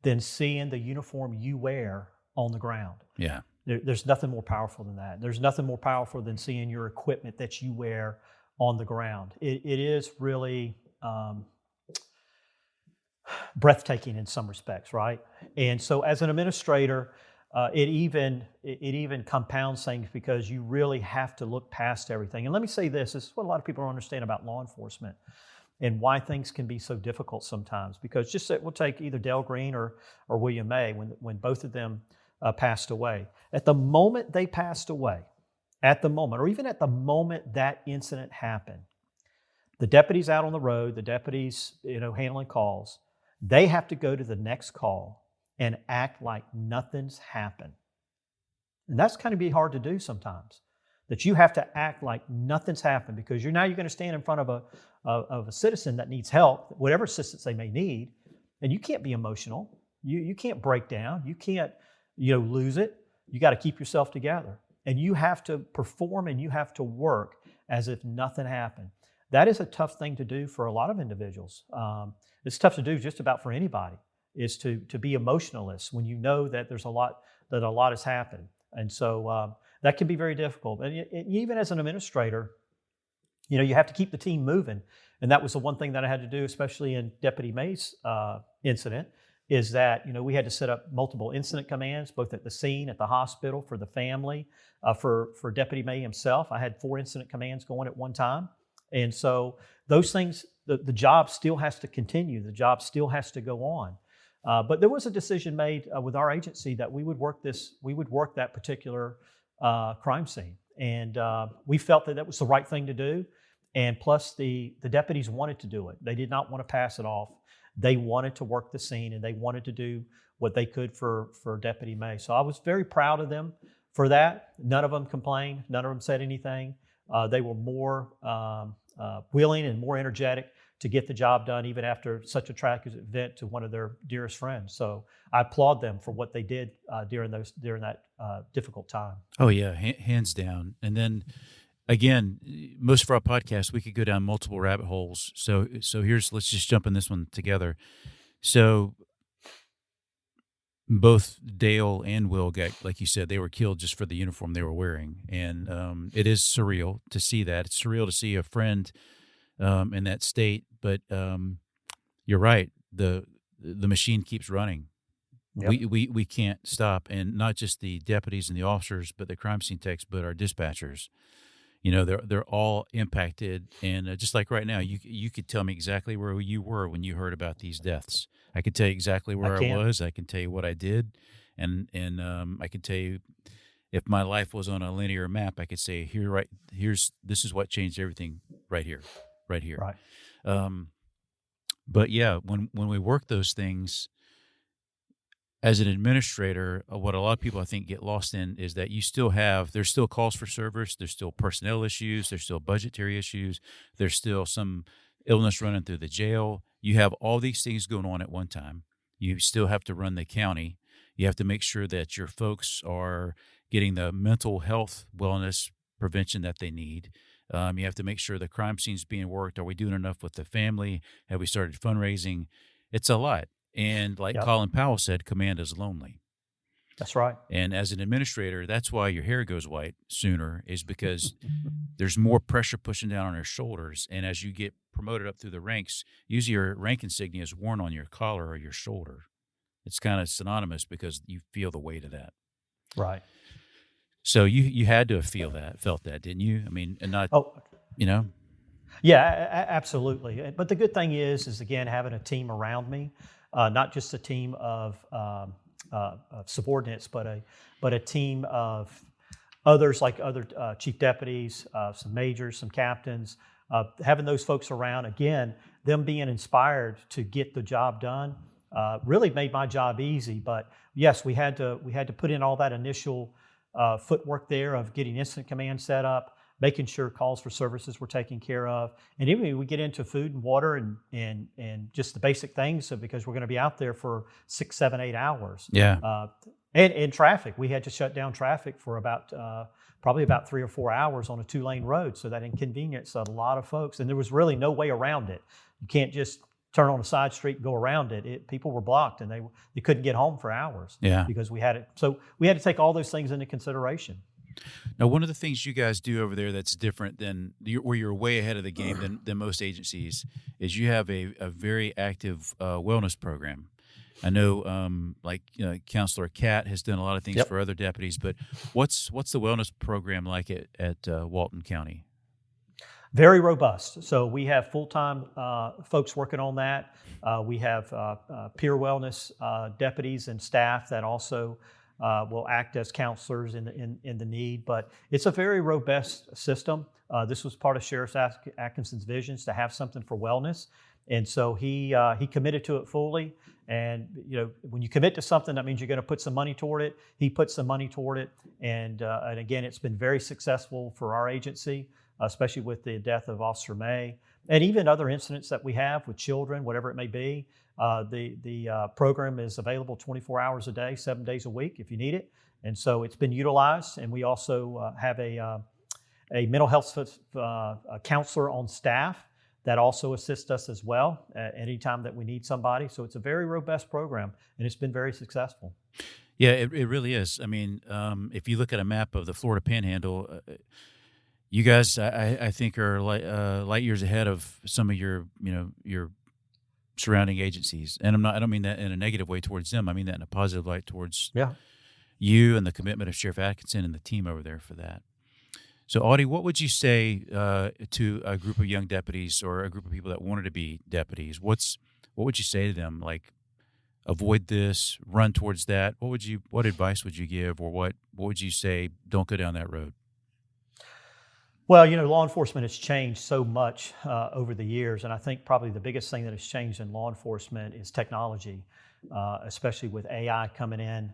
than seeing the uniform you wear on the ground. Yeah. There's nothing more powerful than that. There's nothing more powerful than seeing your equipment that you wear on the ground. It is really breathtaking in some respects, right? And so as an administrator, it even compounds things because you really have to look past everything. And let me say this is what a lot of people don't understand about law enforcement and why things can be so difficult sometimes. Because just say, we'll take either Dale Green or William May when both of them passed away. At the moment they passed away, or even at the moment that incident happened, the deputies out on the road, the deputies handling calls, they have to go to the next call and act like nothing's happened. And that's kind of be hard to do sometimes, that you have to act like nothing's happened because you're going to stand in front of a citizen that needs help, whatever assistance they may need, and you can't be emotional. You can't break down. You can't lose it. You got to keep yourself together. And you have to perform and you have to work as if nothing happened. That is a tough thing to do for a lot of individuals. It's tough to do just about for anybody, is to be emotionless when you know that there's a lot has happened. And so that can be very difficult. And even as an administrator, you have to keep the team moving. And that was the one thing that I had to do, especially in Deputy May's incident, is that we had to set up multiple incident commands, both at the scene, at the hospital, for the family, for Deputy May himself. I had 4 incident commands going at one time. And so those things, the job still has to continue. The job still has to go on. But there was a decision made with our agency that we would work that particular crime scene. And we felt that was the right thing to do. And plus the deputies wanted to do it. They did not want to pass it off. They wanted to work the scene and they wanted to do what they could for Deputy May. So I was very proud of them for that. None of them complained. None of them said anything. They were more willing and more energetic to get the job done, even after such a tragic event to one of their dearest friends. So I applaud them for what they did during that difficult time. Oh yeah, hands down. And then again, most of our podcasts, we could go down multiple rabbit holes. So let's just jump in this one together. So both Dale and Will got, like you said, they were killed just for the uniform they were wearing. And it is surreal to see that. It's surreal to see a friend in that state. But you're right. The machine keeps running. Yep. We can't stop. And not just the deputies and the officers, but the crime scene techs, but our dispatchers. They're all impacted. And just like right now, you could tell me exactly where you were when you heard about these deaths. I could tell you exactly where I was. I can tell you what I did. And I can tell you if my life was on a linear map, I could say, this is what changed everything right here. Right. But yeah, when we work those things, as an administrator, what a lot of people I think get lost in is that there's still calls for service, there's still personnel issues, there's still budgetary issues, there's still some illness running through the jail. You have all these things going on at one time. You still have to run the county. You have to make sure that your folks are getting the mental health wellness prevention that they need. You have to make sure the crime scene's being worked. Are we doing enough with the family? Have we started fundraising? It's a lot. And like Colin Powell said, command is lonely. That's right. And as an administrator, that's why your hair goes white sooner, is because there's more pressure pushing down on your shoulders. And as you get promoted up through the ranks, usually your rank insignia is worn on your collar or your shoulder. It's kind of synonymous because you feel the weight of that. Right. So you had to have felt that, didn't you? I mean, and not, Yeah, absolutely. But the good thing is again, having a team around me, not just a team of subordinates, but a team of others, like other chief deputies, some majors, some captains. Having those folks around, again, them being inspired to get the job done, really made my job easy. But yes, we had to put in all that initial footwork there of getting incident command set up, making sure calls for services were taken care of, and even we get into food and water and just the basic things, because we're going to be out there for 6, 7, 8 hours. Yeah. And traffic, we had to shut down traffic for probably about 3 or 4 hours on a 2-lane road, so that inconvenienced a lot of folks, and there was really no way around it. You can't just turn on a side street and go around it. People were blocked, and they couldn't get home for hours. Yeah. Because we had it. So we had to take all those things into consideration. Now, one of the things you guys do over there that's different than where you're way ahead of the game than most agencies is you have a very active wellness program. I know, Counselor Catt has done a lot of things for other deputies, but what's the wellness program like at Walton County? Very robust. So we have full-time folks working on that. We have peer wellness deputies and staff that also will act as counselors in the need. But it's a very robust system. This was part of Sheriff Atkinson's visions to have something for wellness, and so he committed to it fully. And when you commit to something, that means you're going to put some money toward it. He put some money toward it, and again, it's been very successful for our agency, especially with the death of Officer May, and even other incidents that we have with children, whatever it may be. The program is available 24 hours a day, 7 days a week if you need it, and so it's been utilized. And we also have a mental health counselor on staff that also assists us as well at any time that we need somebody. So it's a very robust program, and it's been very successful. Yeah, it really is. I mean, if you look at a map of the Florida Panhandle, you guys, I think, are light years ahead of some of your surrounding agencies. And I don't mean that in a negative way towards them. I mean that in a positive light towards you and the commitment of Sheriff Atkinson and the team over there for that. So, Audie, what would you say to a group of young deputies or a group of people that wanted to be deputies? What would you say to them? Like, avoid this, run towards that. What advice would you give, or what would you say? Don't go down that road. Well, law enforcement has changed so much over the years, and I think probably the biggest thing that has changed in law enforcement is technology, especially with AI coming in.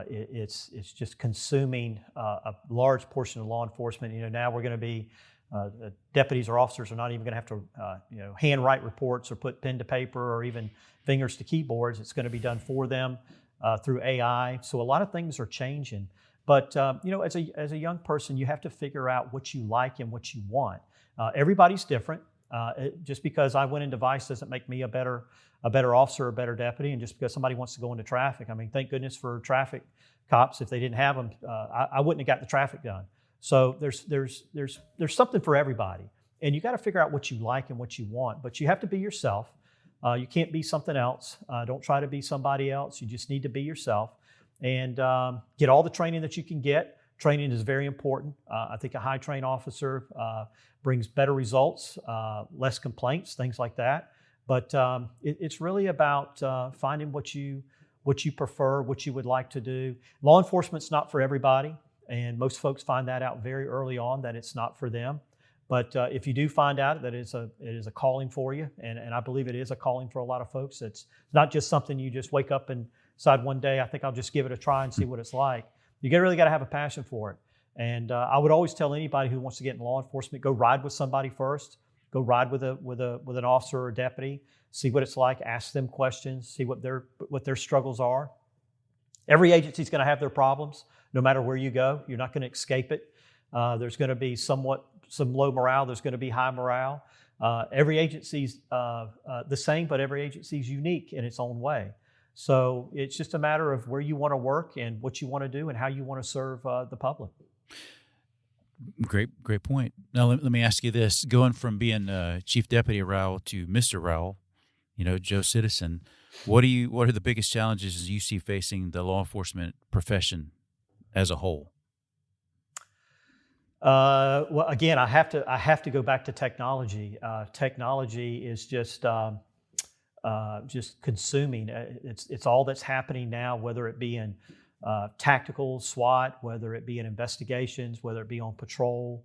It's just consuming a large portion of law enforcement. Now we're going to be deputies or officers are not even going to have to handwrite reports or put pen to paper or even fingers to keyboards. It's going to be done for them through AI. So a lot of things are changing. But as a young person, you have to figure out what you like and what you want. Everybody's different. Just because I went into vice doesn't make me a better officer, a better deputy. And just because somebody wants to go into traffic, I mean, thank goodness for traffic cops. If they didn't have them, I wouldn't have got the traffic done. So there's something for everybody, and you got to figure out what you like and what you want. But you have to be yourself. You can't be something else. Don't try to be somebody else. You just need to be yourself, and get all the training that you can get. Training is very important. I think a high trained officer brings better results, less complaints, things like that. But it's really about finding what you prefer, what you would like to do. Law enforcement's not for everybody, and most folks find that out very early on that it's not for them. But if you do find out that it is a calling for you, and I believe it is a calling for a lot of folks, it's not just something you just wake up and decide one day, I think I'll just give it a try and see what it's like. You really got to have a passion for it. And I would always tell anybody who wants to get in law enforcement, go ride with somebody first. Go ride with an officer or deputy. See what it's like. Ask them questions. See what their struggles are. Every agency is going to have their problems, no matter where you go. You're not going to escape it. There's going to be some low morale. There's going to be high morale. Every agency's the same, but every agency is unique in its own way. So it's just a matter of where you want to work and what you want to do and how you want to serve the public. Great point. Now let me ask you this: going from being Chief Deputy Rowell to Mr. Rowell, Joe Citizen, what are the biggest challenges you see facing the law enforcement profession as a whole? Well, again, I have to go back to technology. Technology is just just consuming. It's all that's happening now, whether it be in tactical SWAT, whether it be in investigations, whether it be on patrol.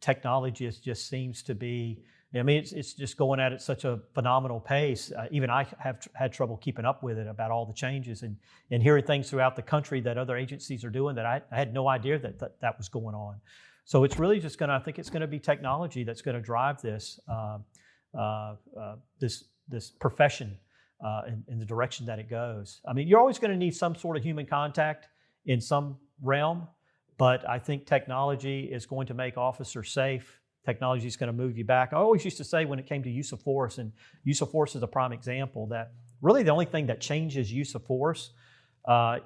Technology just seems to be. I mean, it's just going at it such a phenomenal pace. Even I have had trouble keeping up with it about all the changes and hearing things throughout the country that other agencies are doing that I had no idea that was going on. So it's really just I think it's going to be technology that's going to drive this this profession in the direction that it goes. I mean, you're always going to need some sort of human contact in some realm, but I think technology is going to make officers safe. Technology is going to move you back. I always used to say when it came to use of force, and use of force is a prime example, that really the only thing that changes use of force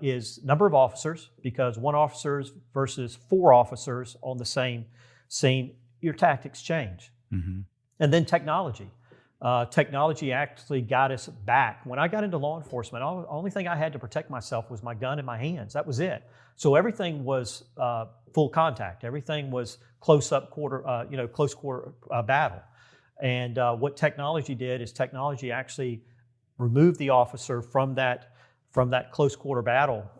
is number of officers, because one officer versus 4 officers on the same scene, your tactics change. Mm-hmm. And then technology. Technology actually got us back. When I got into law enforcement, the only thing I had to protect myself was my gun in my hands. That was it. So everything was full contact. Everything was close quarter battle. And what technology did is technology actually removed the officer from that close quarter battle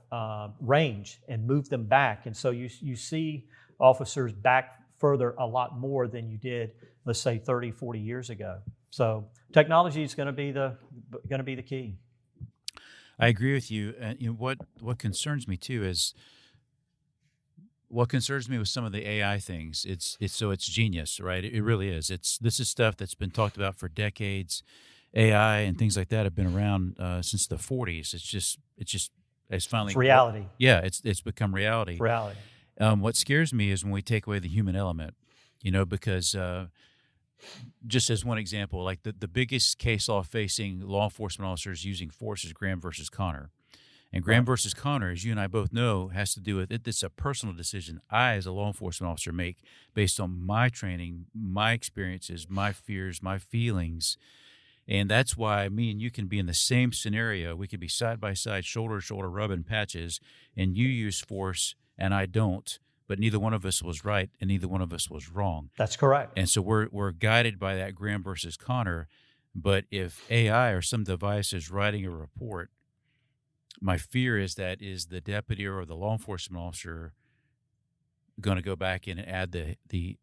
range and moved them back. And so you see officers back further a lot more than you did, let's say, 30, 40 years ago. So technology is going to be the key. I agree with you. And what concerns me too is what concerns me with some of the AI things. It's genius, right? It really is. This is stuff that's been talked about for decades. AI and things like that have been around since the 40s. It's finally reality. Yeah, it's become reality. Reality. What scares me is when we take away the human element, because just as one example, like the biggest case law facing law enforcement officers using force is Graham versus Connor. And Graham versus Connor, as you and I both know, has to do with it. It's a personal decision I, as a law enforcement officer, make based on my training, my experiences, my fears, my feelings. And that's why me and you can be in the same scenario. We could be side by side, shoulder to shoulder, rubbing patches, and you use force and I don't. But neither one of us was right and neither one of us was wrong. That's correct. And so we're guided by that Graham versus Connor. But if AI or some device is writing a report, my fear is the deputy or the law enforcement officer going to go back in and add the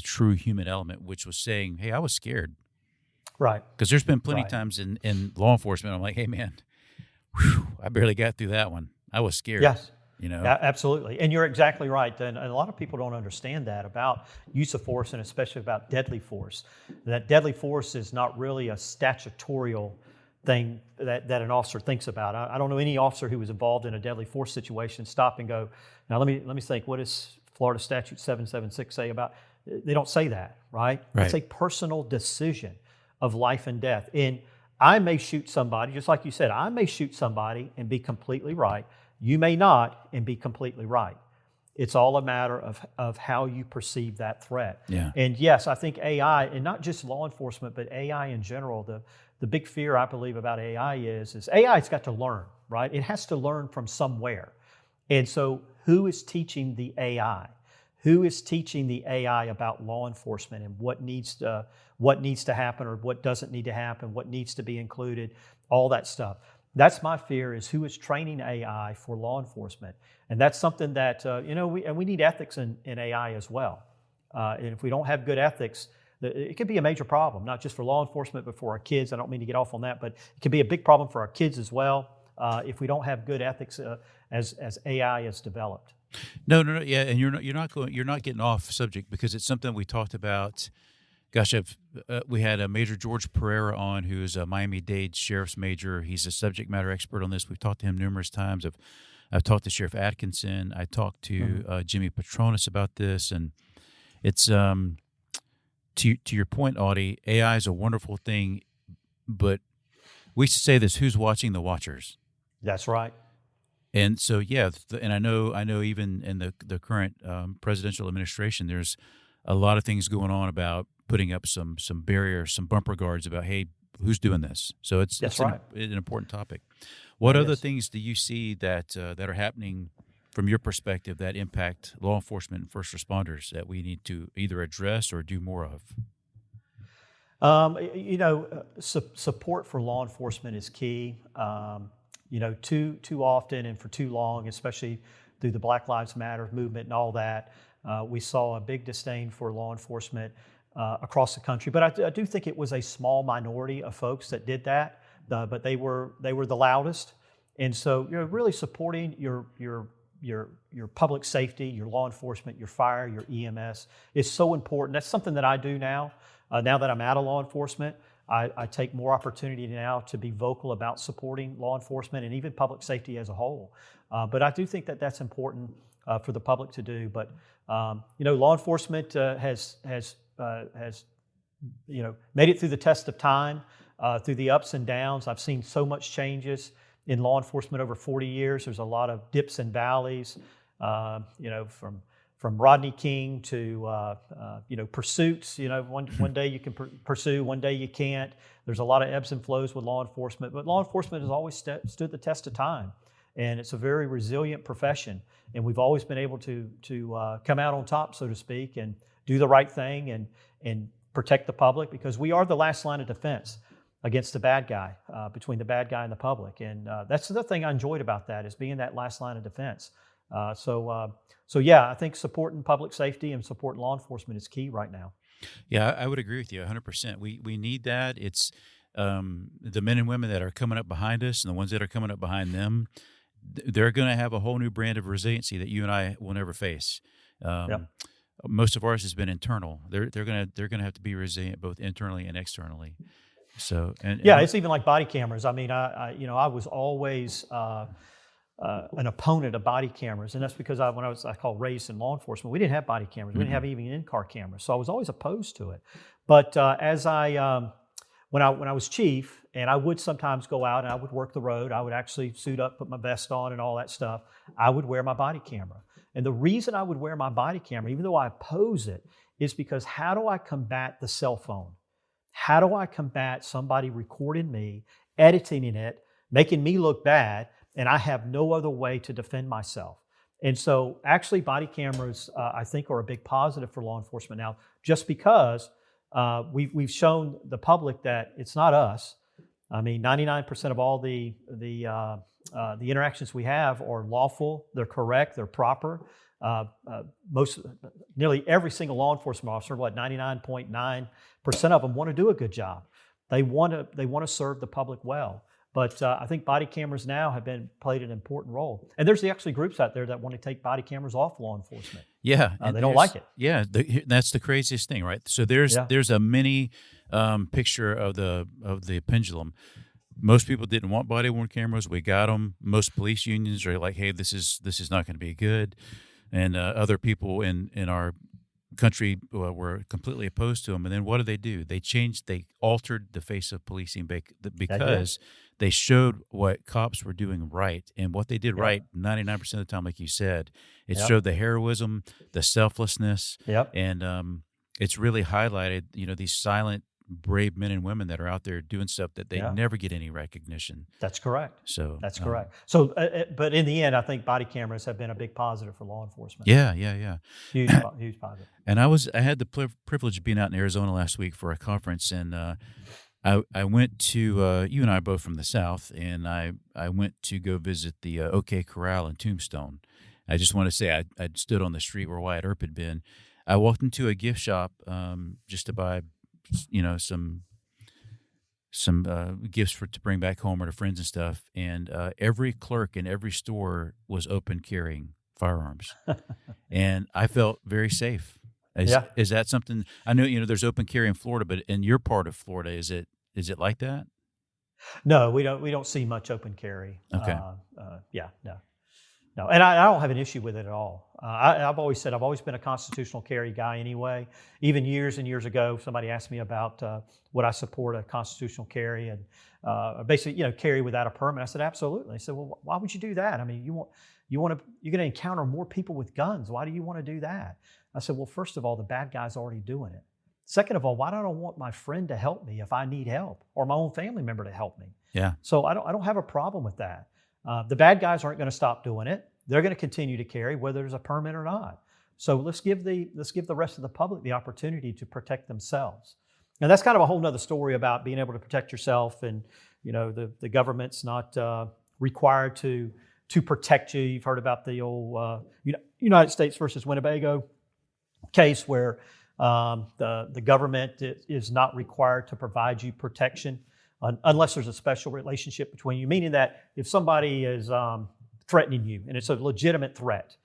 true human element, which was saying, hey, I was scared. Right. Because there's been plenty of times in law enforcement, I'm like, hey, man, I barely got through that one. I was scared. Yes. Absolutely. And you're exactly right. And a lot of people don't understand that about use of force and especially about deadly force. That deadly force is not really a statutorial thing that an officer thinks about. I don't know any officer who was involved in a deadly force situation stop and go, now let me think, what does Florida Statute 776 say about? They don't say that, right? It's a personal decision of life and death. And I may shoot somebody, just like you said, I may shoot somebody and be completely right. You may not and be completely right. It's all a matter of how you perceive that threat. Yeah. And yes, I think AI, and not just law enforcement, but AI in general, the big fear I believe about AI is AI's got to learn, right? It has to learn from somewhere. And so who is teaching the AI? Who is teaching the AI about law enforcement and what needs to happen or what doesn't need to happen, what needs to be included, all that stuff. That's my fear, is who is training AI for law enforcement. And that's something that, we need ethics in AI as well. And if we don't have good ethics, it could be a major problem, not just for law enforcement, but for our kids. I don't mean to get off on that, but it could be a big problem for our kids as well if we don't have good ethics as AI is developed. No, yeah, and you're not getting off subject, because it's something we talked about. Gosh, we had a Major George Pereira on, who's a Miami-Dade sheriff's major. He's a subject matter expert on this. We've talked to him numerous times. I've talked to Sheriff Atkinson. I talked to Jimmy Petronas about this, and it's to your point, Audie. AI is a wonderful thing, but we used to say this: who's watching the watchers? That's right. And so, yeah, and I know even in the current presidential administration, there's a lot of things going on about putting up some barriers, some bumper guards about, hey, who's doing this? So it's an important topic. What other things do you see that are happening from your perspective that impact law enforcement and first responders that we need to either address or do more of? Support for law enforcement is key. Too often and for too long, especially through the Black Lives Matter movement and all that, we saw a big disdain for law enforcement across the country. But I do think it was a small minority of folks that did that, but they were the loudest. And so you're really supporting your public safety, your law enforcement, your fire, your EMS is so important. That's something that I do now. Now that I'm out of law enforcement, I take more opportunity now to be vocal about supporting law enforcement and even public safety as a whole. But I do think that that's important for the public to do. But law enforcement has made it through the test of time, through the ups and downs. I've seen so much changes in law enforcement over 40 years. There's a lot of dips and valleys, from Rodney King to pursuits. One day you can pursue, one day you can't. There's a lot of ebbs and flows with law enforcement, but law enforcement has always stood the test of time, and it's a very resilient profession. And we've always been able to come out on top, so to speak, and do the right thing and protect the public, because we are the last line of defense against the bad guy, between the bad guy and the public. And that's the thing I enjoyed about that, is being that last line of defense. So yeah, I think supporting public safety and supporting law enforcement is key right now. Yeah, I would agree with you 100%. We need that. It's the men and women that are coming up behind us and the ones that are coming up behind them, they're going to have a whole new brand of resiliency that you and I will never face. Most of ours has been internal. They're going to have to be resilient both internally and externally. So it's even like body cameras. I mean, I was always an opponent of body cameras, and that's because I call raised in law enforcement, we didn't have body cameras. We didn't have even in-car cameras, so I was always opposed to it. But when I was chief, and I would sometimes go out and I would work the road, I would actually suit up, put my vest on, and all that stuff. I would wear my body camera, and the reason I would wear my body camera, even though I oppose it, is because how do I combat the cell phone? How do I combat somebody recording me, editing it, making me look bad, and I have no other way to defend myself? And so actually body cameras, I think, are a big positive for law enforcement now, just because we've shown the public that it's not us. I mean, 99% of all the interactions we have are lawful, they're correct, they're proper. Nearly every single law enforcement officer, 99.9% of them want to do a good job. They want to serve the public well. But I think body cameras now have played an important role. And there's actually groups out there that want to take body cameras off law enforcement. Yeah, they don't like it. Yeah, that's the craziest thing, right? So there's a mini picture of the pendulum. Most people didn't want body-worn cameras. We got them. Most police unions are like, "Hey, this is not going to be good," and other people in our country were completely opposed to them. And then what do? They altered the face of policing because they showed what cops were doing right. And what they did right 99% of the time, like you said, it showed the heroism, the selflessness, and it's really highlighted, these silent, brave men and women that are out there doing stuff that they never get any recognition. That's correct. So that's correct. So, but in the end, I think body cameras have been a big positive for law enforcement. Yeah. Huge positive. And I had the privilege of being out in Arizona last week for a conference, and I went to you and I are both from the South, and I went to go visit the OK Corral in Tombstone. I just want to say I stood on the street where Wyatt Earp had been. I walked into a gift shop just to buy some gifts to bring back home or to friends and stuff, and every clerk in every store was open carrying firearms, and I felt very safe. Is that something? I know there's open carry in Florida, but in your part of Florida, is it like that? No, we don't see much open carry. Okay. No, and I don't have an issue with it at all. I've always said I've always been a constitutional carry guy anyway. Even years and years ago, somebody asked me about would I support a constitutional carry and basically carry without a permit. I said absolutely. They said, well, why would you do that? I mean, you're going to encounter more people with guns. Why do you want to do that? I said, well, first of all, the bad guy's already doing it. Second of all, why don't I want my friend to help me if I need help, or my own family member to help me? Yeah. So I don't have a problem with that. The bad guys aren't going to stop doing it. They're going to continue to carry whether there's a permit or not. So let's give the rest of the public the opportunity to protect themselves. And that's kind of a whole nother story about being able to protect yourself. And, the government's not required to protect you. You've heard about the old United States versus Winnebago case where the government is not required to provide you protection unless there's a special relationship between you, meaning that if somebody is threatening you and it's a legitimate threat,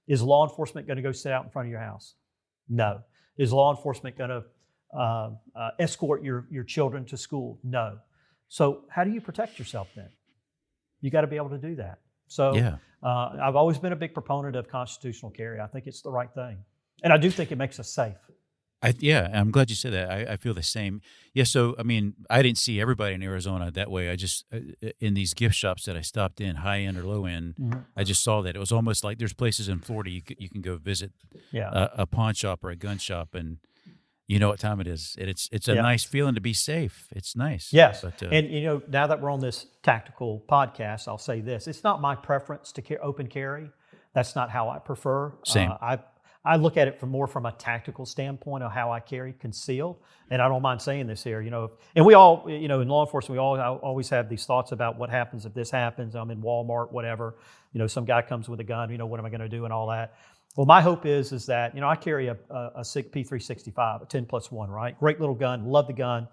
is law enforcement going to go sit out in front of your house? No. Is law enforcement going to escort your children to school? No. So how do you protect yourself then? You got to be able to do that. So I've always been a big proponent of constitutional carry. I think it's the right thing. And I do think it makes us safe. I'm glad you said that. I feel the same. Yeah, so, I didn't see everybody in Arizona that way. I just, in these gift shops that I stopped in, high end or low end, I just saw that. It was almost like there's places in Florida you can go visit a pawn shop or a gun shop, and you know what time it is. It's a nice feeling to be safe. It's nice. Yes, but, and now that we're on this tactical podcast, I'll say this. It's not my preference to open carry. That's not how I prefer. Same. I look at it from a tactical standpoint of how I carry concealed, and I don't mind saying this here, and we all, in law enforcement, we all always have these thoughts about what happens if this happens. I'm in Walmart, whatever, some guy comes with a gun, what am I going to do and all that. Well, my hope is that, I carry a SIG P365, a 10+1, right? Great little gun, love the gun,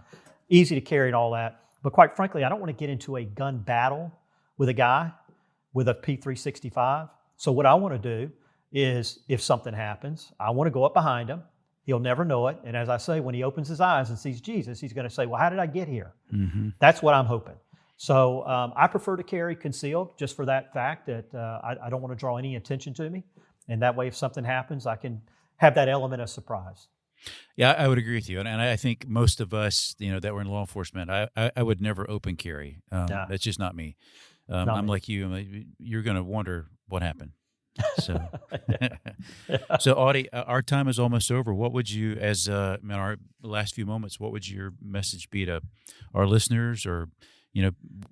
easy to carry and all that. But quite frankly, I don't want to get into a gun battle with a guy with a P365. So what I want to do is if something happens, I want to go up behind him. He'll never know it. And as I say, when he opens his eyes and sees Jesus, he's going to say, well, how did I get here? Mm-hmm. That's what I'm hoping. So I prefer to carry concealed just for that fact that I don't want to draw any attention to me. And that way, if something happens, I can have that element of surprise. Yeah, I would agree with you. And I think most of us, that were in law enforcement, I would never open carry. That's just not me. I'm like you. You're going to wonder what happened. So, So Audie, our time is almost over. What would you, as in our last few moments, what would your message be to our listeners, or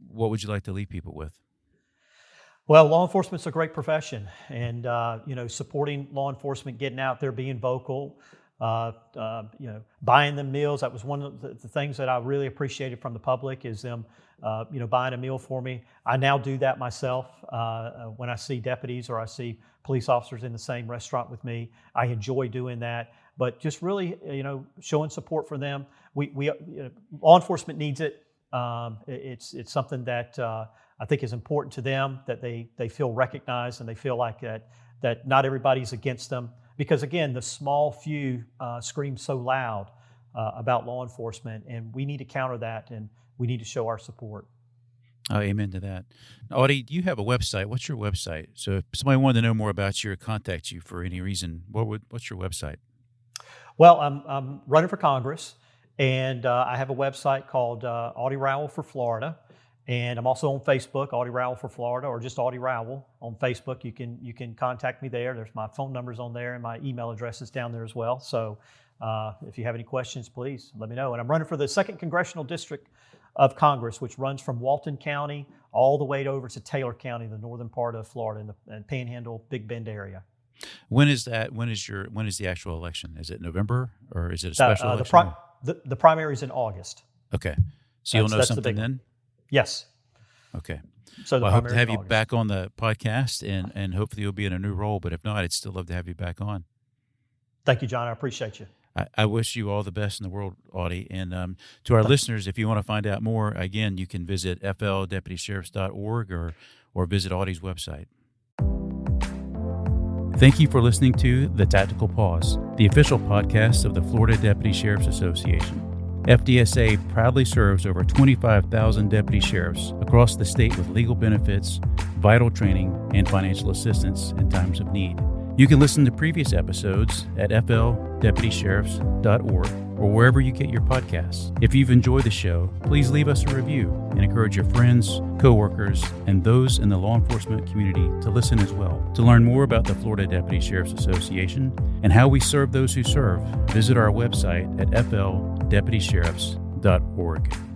what would you like to leave people with? Well, law enforcement's a great profession, and supporting law enforcement, getting out there, being vocal, buying them meals. That was one of the things that I really appreciated from the public is them, buying a meal for me. I now do that myself when I see deputies or I see police officers in the same restaurant with me. I enjoy doing that, but just really, showing support for them. We law enforcement needs it. It's something that I think is important to them, that they feel recognized and they feel like that not everybody's against them. Because again, the small few scream so loud about law enforcement, and we need to counter that, and we need to show our support. Oh, amen to that. Audie, you have a website. What's your website? So if somebody wanted to know more about you or contact you for any reason, what's your website? Well, I'm running for Congress, and I have a website called Audie Rowell for Florida. And I'm also on Facebook, Audie Rowell for Florida, or just Audie Rowell on Facebook. You can contact me there. There's my phone numbers on there, and my email address is down there as well. So if you have any questions, please let me know. And I'm running for the 2nd Congressional District of Congress, which runs from Walton County all the way over to Taylor County, the northern part of Florida, in the Panhandle, Big Bend area. When is that? When is the actual election? Is it November, or is it a special election? The primary is in August. Okay, so you'll know something then. Yes. Okay. So I hope to have you back on the podcast, and hopefully you'll be in a new role. But if not, I'd still love to have you back on. Thank you, John. I appreciate you. I wish you all the best in the world, Audie. And to our listeners, if you want to find out more, again, you can visit fldeputyssheriffs.org or visit Audie's website. Thank you for listening to The Tactical Pause, the official podcast of the Florida Deputy Sheriffs Association. FDSA proudly serves over 25,000 deputy sheriffs across the state with legal benefits, vital training, and financial assistance in times of need. You can listen to previous episodes at fldeputyssheriffs.org or wherever you get your podcasts. If you've enjoyed the show, please leave us a review and encourage your friends, coworkers, and those in the law enforcement community to listen as well. To learn more about the Florida Deputy Sheriffs Association and how we serve those who serve, visit our website at fldeputyssheriffs.org.